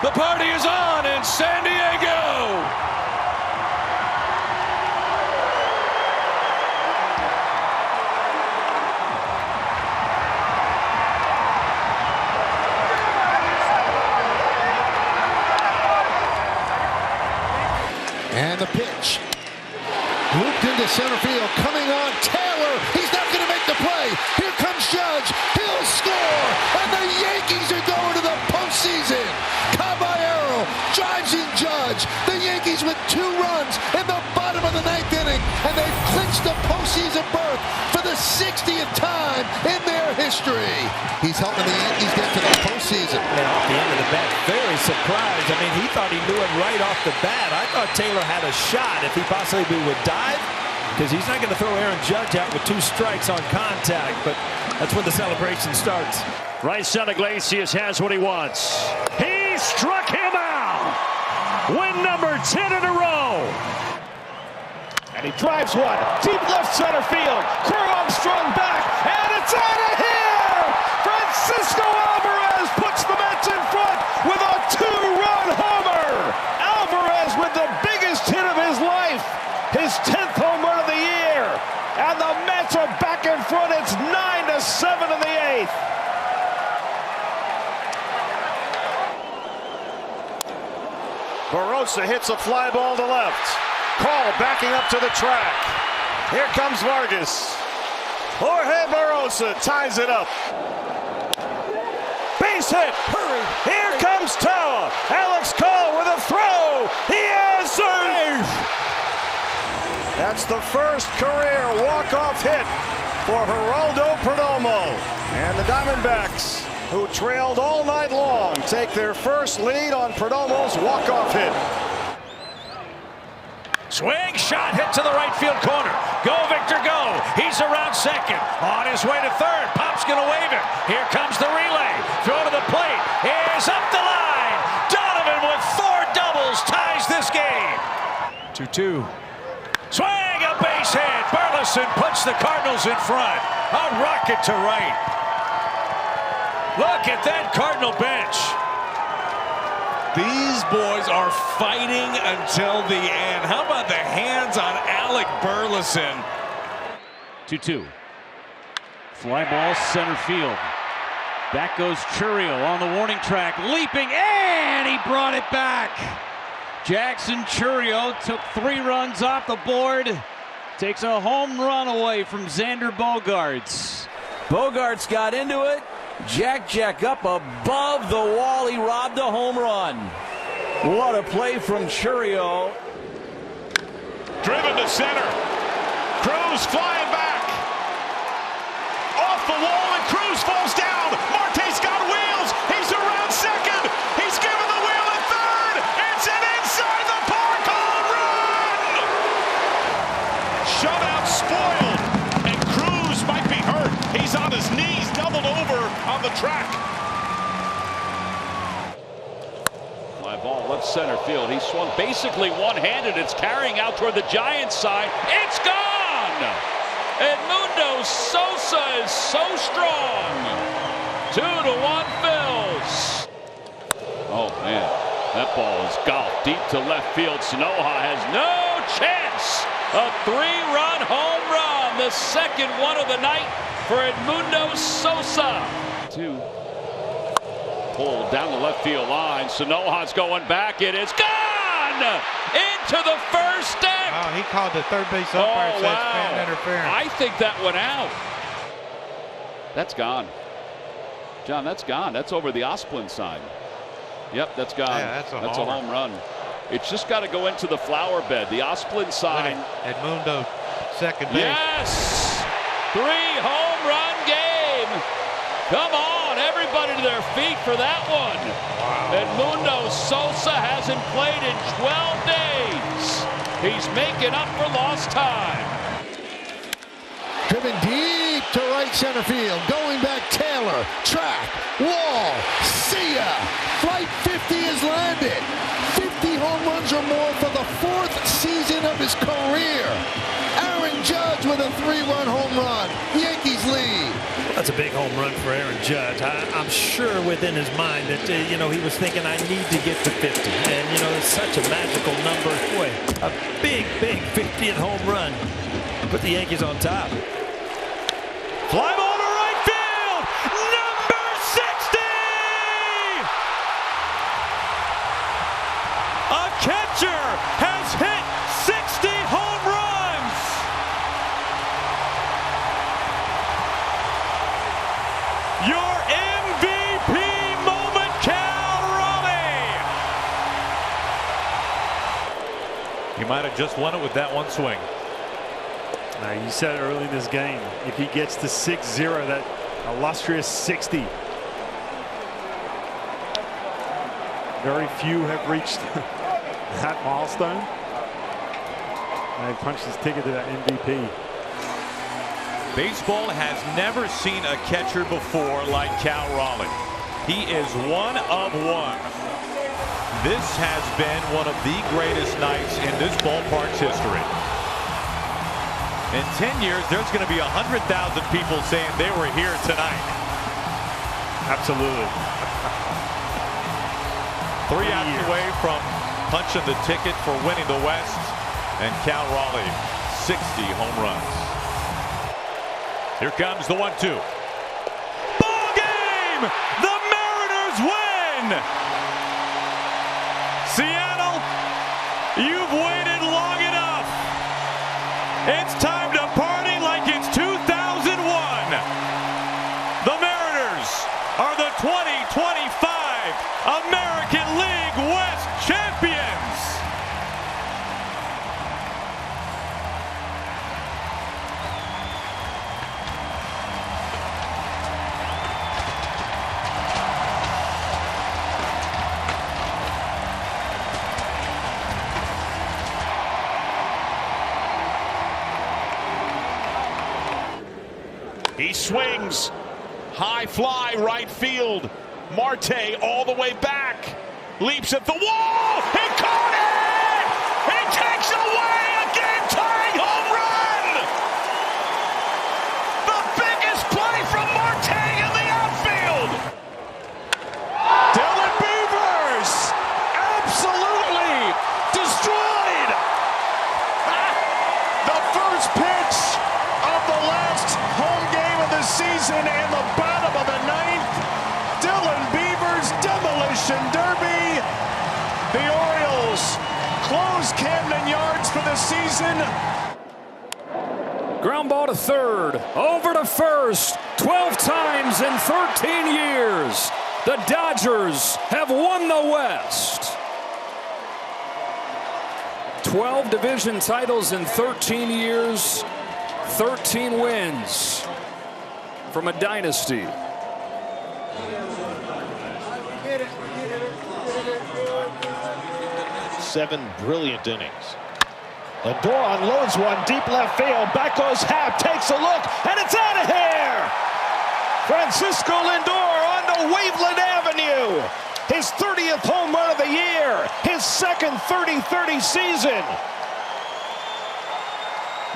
The party is on in San Diego. And the pitch. Looped into center field. Coming on Taylor. He's not going to make the play. Here comes Judge. He'll score. And the Yankees are going to the postseason. Caballero drives in Judge. The Yankees with 2 runs in the bottom of the 9th inning. And they've clinched the postseason berth for the 60th time in their history. He's helping the Yankees get to the postseason. And off the end of the bat, very surprised. I mean, he thought he knew it right off the bat. I thought Taylor had a shot if he possibly would dive, because he's not going to throw Aaron Judge out with 2 strikes on contact, but that's when the celebration starts. Raisel Iglesias has what he wants. He struck him out. Win number 10 in a row. And he drives one deep left center field. Armstrong back, and it's out of here. Francisco Alvarez puts the Mets in front with a 2-run homer. Alvarez with the biggest hit of his life, his 10th home run of the year, and the Mets are back in front. It's 9-7 in the 8th. Barossa hits a fly ball to left. Call backing up to the track. Here comes Vargas. Jorge Barossa ties it up. Base hit. Hurry. Here comes Tawa. Alex Cole with a throw. He answers. That's the first career walk-off hit for Geraldo Perdomo. And the Diamondbacks, who trailed all night long, take their first lead on Perdomo's walk-off hit. Swing, shot, hit to the right field corner. Go, Victor, go. He's around second. On his way to third. Pop's going to wave him. Here comes the relay. Throw to the plate. Here's up the line. Donovan with 4 doubles ties this game. 2-2. Swing, a base hit. Burleson puts the Cardinals in front. A rocket to right. Look at that Cardinal bench. These boys are fighting until the end. How about the hands on Alec Burleson? 2-2. Fly ball center field. Back goes Churriel on the warning track, leaping, and he brought it back. Jackson Churriel took 3 runs off the board. Takes a home run away from Xander Bogaerts. Bogaerts got into it, Jack up above the wall. He robbed a home run. What a play from Churio. Driven to center. Cruz flying back. Off the wall, and Cruz falls down. Marte's got wheels. He's around second. He's given the wheel at third. It's an inside the park home run. Shutout spoiled, and Cruz might be hurt. He's on his knees, doubled over on the track. Fly ball left center field. He swung basically one-handed. It's carrying out toward the Giants side. It's gone! Edmundo Sosa is so strong. 2-1 Phils. Oh man, that ball is golfed deep to left field. Sanoja has no chance. A 3-run home run, the second one of the night for Edmundo Sosa. Pulled down the left field line. Sanoja's going back. It is gone into the first deck. Wow, he called the third base umpire, said fan interference. I think that went out. That's gone. John, that's gone. That's over the Osplin side. Yep, that's gone. Yeah, that's a home run. It's just got to go into the flower bed. The Osplin side. Edmundo, second base. Yes! 3-home run game. Come on, everybody to their feet for that one. Wow. Edmundo Sosa hasn't played in 12 days. He's making up for lost time. Driven deep to right center field. Going back, Taylor. Track. Wall. See ya. Flight 50 is landed. 50 home runs or more for the 4th season of his career. Aaron Judge with a 3-run home run. Yankees lead. That's a big home run for Aaron Judge. I'm sure within his mind that, he was thinking, I need to get to 50. And, it's such a magical number. Boy, a big 50th home run. Put the Yankees on top. Fly ball to right field. Number 60. A catcher has hit 60 home runs. Your MVP moment, Cal Raleigh. He might have just won it with that one swing. You said early in this game, if he gets to 6-0, that illustrious 60. Very few have reached that milestone. And he punched his ticket to that MVP. Baseball has never seen a catcher before like Cal Raleigh. He is one of one. This has been one of the greatest nights in this ballpark's history. In 10 years, there's going to be 100,000 people saying they were here tonight. Absolutely. 3 outs away from punching the ticket for winning the West, and Cal Raleigh, 60 home runs. Here comes the 1-2. Ball game! The Mariners win! Seattle, you've waited long enough. It's time to party like it's 2001. The Mariners are the 2025 American League West champions. He swings. High fly right field. Marte all the way back. Leaps at the wall. He caught it! He takes away a game-tying home run! The biggest play from Marte in the outfield! Dylan Beavers absolutely destroyed! The first pitch of the last home game of the season and the bottom of the 9th. Dylan Beavers demolition derby. The Orioles close Camden Yards for the season. Ground ball to third, over to first, 12 times in 13 years. The Dodgers have won the West. 12 division titles in 13 years, 13 wins from a dynasty. Seven brilliant innings. Lindor unloads one deep left field. Back goes Happ, takes a look, and it's out of here! Francisco Lindor on to Waveland Avenue. His 30th home run of the year. His second 30-30 season.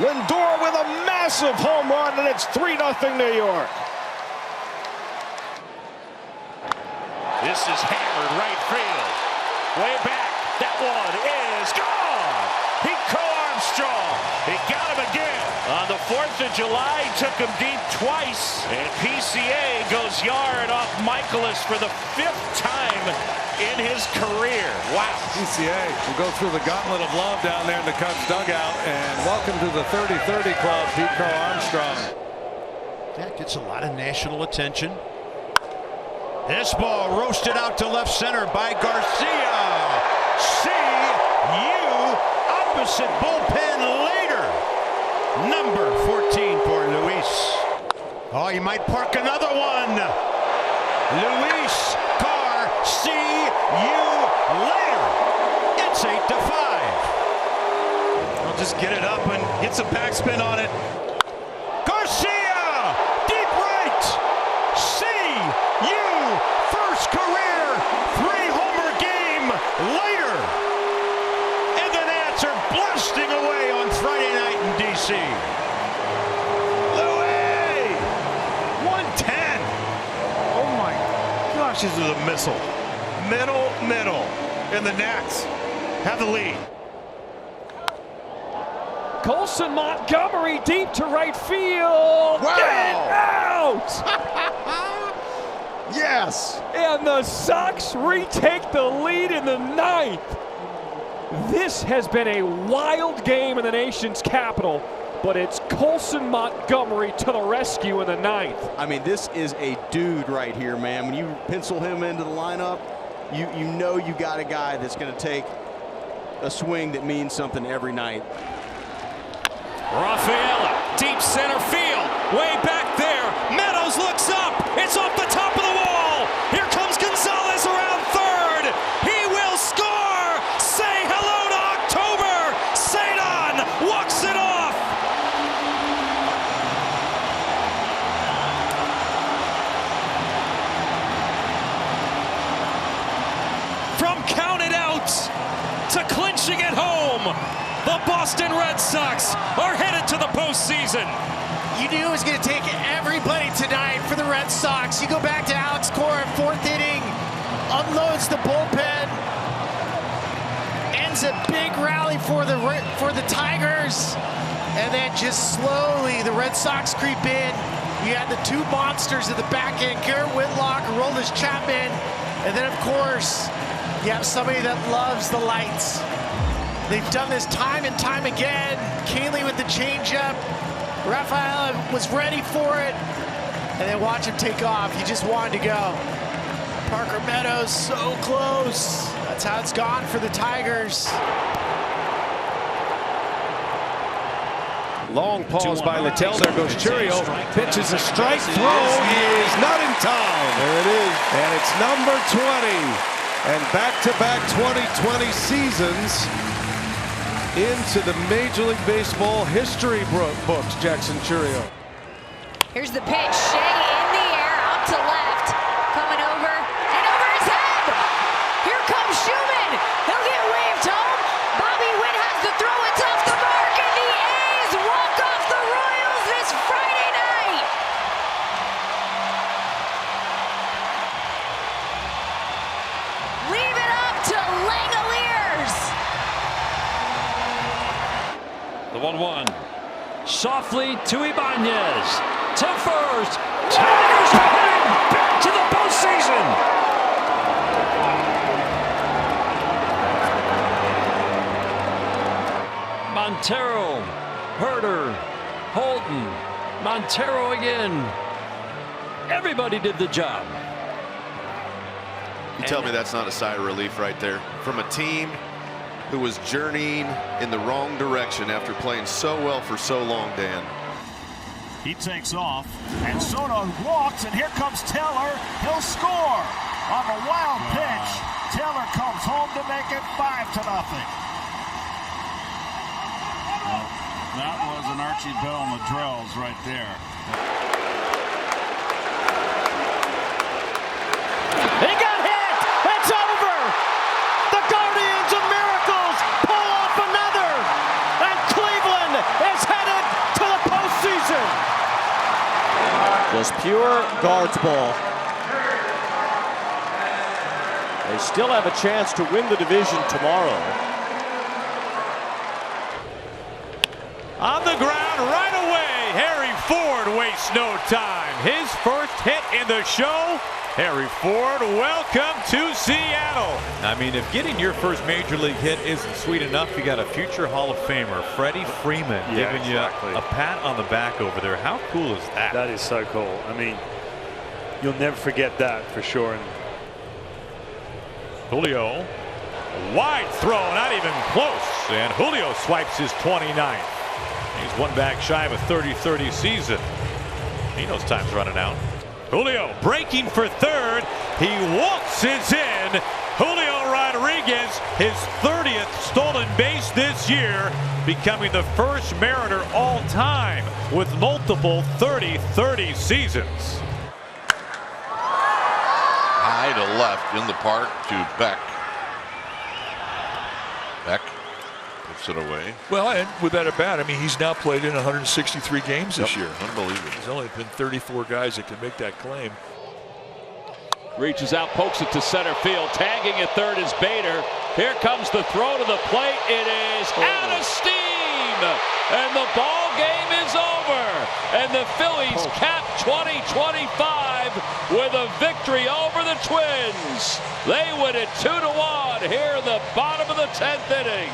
Lindor with a massive home run, and it's 3-0 New York. This is hammered right field. Way back. That one is gone. Pico Armstrong. He got him again. On the 4th of July, he took him deep twice. And PCA goes yard off Michaelis for the 5th time in his career. Wow. PCA will go through the gauntlet of love down there in the Cubs dugout. And welcome to the 30-30 club, Pico Armstrong. That gets a lot of national attention. This ball roasted out to left center by Garcia. See you opposite bullpen later. Number 14 for Luis. Oh, you might park another one. Luis see you later. It's 8-5. I'll just get it up and get some backspin on it. Garcia, deep right. See you. First career 3-homer game later. And the Nats are blasting away on Friday night in D.C. Louis! 110. Oh my gosh, this is a missile. Middle. And the Nats have the lead. Colson Montgomery deep to right field. Wow. Get out! Yes! And the Sox retake the lead in the 9th. This has been a wild game in the nation's capital, but it's Colson Montgomery to the rescue in the 9th. I mean, this is a dude right here, man. When you pencil him into the lineup, you know you got a guy that's going to take a swing that means something every night. Rafaela, deep center field, way back there. Meadows looks up. It's off the top of the wall. Here comes Gonzalez around third. He will score. Say hello to October. Cedon walks it off. From counted out to clinching at home, the Boston Red Sox are headed to the postseason. You knew it was going to take everybody tonight for the Red Sox. You go back to Alex Cora, 4th inning, unloads the bullpen, ends a big rally for the Tigers, and then just slowly the Red Sox creep in. You had the two monsters at the back end, Garrett Whitlock, Aroldis Chapman, and then of course you have somebody that loves the lights. They've done this time and time again. Kahnle with the changeup. Rafaela was ready for it. And then watch him take off. He just wanted to go. Parker Meadows so close. That's how it's gone for the Tigers. Long pause by Littell. There goes Churio. Pitches a strike. Throw is not in time. There it is. And it's number 20. And back-to-back 2020 seasons into the Major League Baseball history books, Jackson Churio. Here's the pitch. Shea in the air, up to left. Coming over and over his head. Here comes Schumann. He'll get waved home. Bobby Witt has the throw. It's off the mark, and the A's walk off the Royals this Friday night. Leave it up to Langoliers. The 1-1. Softly to Ibanez. To first. Tigers are heading back to the postseason. Montero. Herder. Holton, Montero again. Everybody did the job. You tell me that's not a sigh of relief right there from a team who was journeying in the wrong direction after playing so well for so long, Dan. He takes off, and Soto walks, and here comes Taylor. He'll score on a wild pitch. Taylor comes home to make it 5-0. Well, that was an Archie Bell and the Drells right there. He got hit! It's over! The Guardians of Miracles pull off another! And Cleveland is headed to the postseason! Just pure guards ball. They still have a chance to win the division tomorrow. On the ground right away, Harry Ford wastes no time. His first hit in the show. Harry Ford, welcome to Seattle. I mean, if getting your first major league hit isn't sweet enough, you got a future Hall of Famer, Freddie Freeman, giving you a pat on the back over there. How cool is that? That is so cool. I mean, you'll never forget that for sure. Julio, wide throw, not even close. And Julio swipes his 29th. He's one back shy of a 30-30 season. He knows time's running out. Julio breaking for third. He waltzes in. Julio Rodriguez, his 30th stolen base this year, becoming the first Mariner all time with multiple 30-30 seasons. High to left in the park to Beck. Beck puts it away. Well, and with that at bat, I mean, he's now played in 163 games this year. Unbelievable. There's only been 34 guys that can make that claim. Reaches out, pokes it to center field. Tagging at third is Bader. Here comes the throw to the plate. It is out of steam. And the ball game is over. And the Phillies cap 2025 with a victory over the Twins. They win it 2-1 here in the bottom of the 10th inning.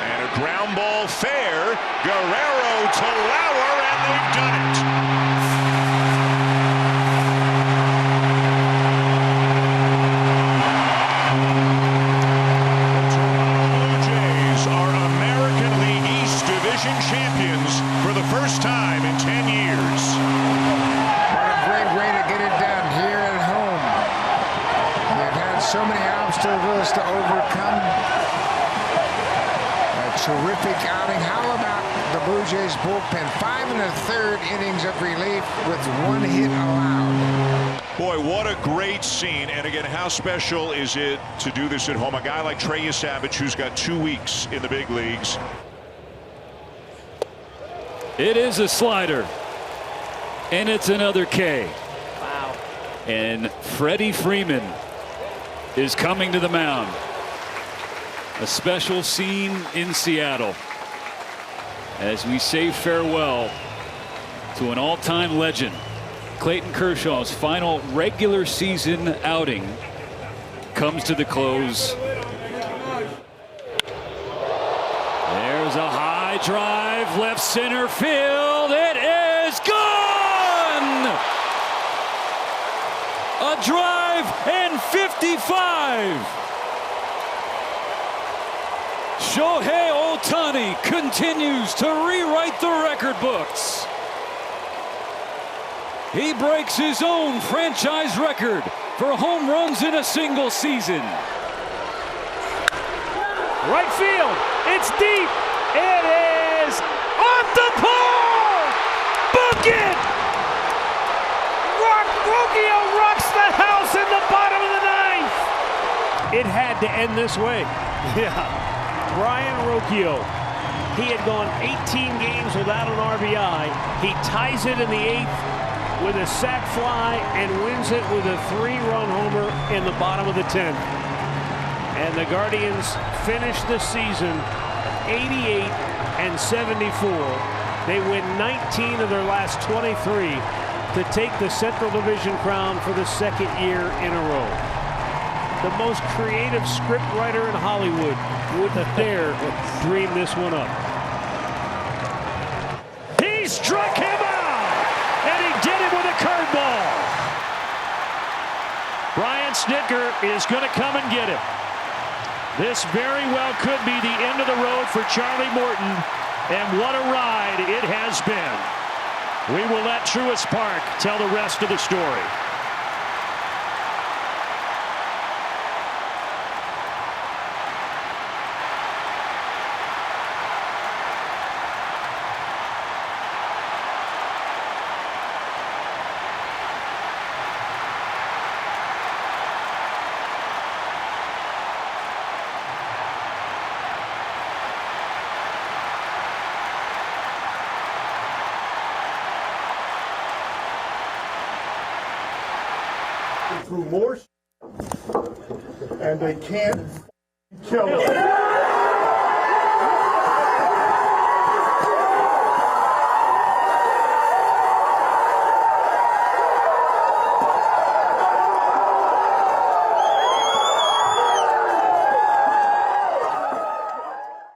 And a ground ball fair. Guerrero to Lauer, and they've done it. Champions for the first time in 10 years. What a great way to get it done here at home. They've had so many obstacles to overcome. A terrific outing. How about the Blue Jays bullpen? 5 1/3 innings of relief with 1 hit allowed. Boy, what a great scene. And again, how special is it to do this at home? A guy like Trey Savage, who's got 2 weeks in the big leagues. It is a slider, and it's another K. Wow. And Freddie Freeman is coming to the mound. A special scene in Seattle as we say farewell to an all-time legend. Clayton Kershaw's final regular season outing comes to the close. There's a high drive, left center field. It is gone! A drive and 55. Shohei Ohtani continues to rewrite the record books. He breaks his own franchise record for home runs in a single season. Right field, it's deep. It is off the pole! Book it! Rocchio rocks the house in the bottom of the 9th! It had to end this way. Yeah. Brian Rocchio. He had gone 18 games without an RBI. He ties it in the 8th with a sac fly and wins it with a 3-run homer in the bottom of the 10th. And the Guardians finish the season 88-74. They win 19 of their last 23 to take the Central Division crown for the 2nd year in a row. The most creative scriptwriter in Hollywood wouldn't dare dream this one up. He struck him out, and he did it with a curveball. Brian Snitker is going to come and get it. This very well could be the end of the road for Charlie Morton, and what a ride it has been. We will let Truist Park tell the rest of the story. Through more and they can't kill him.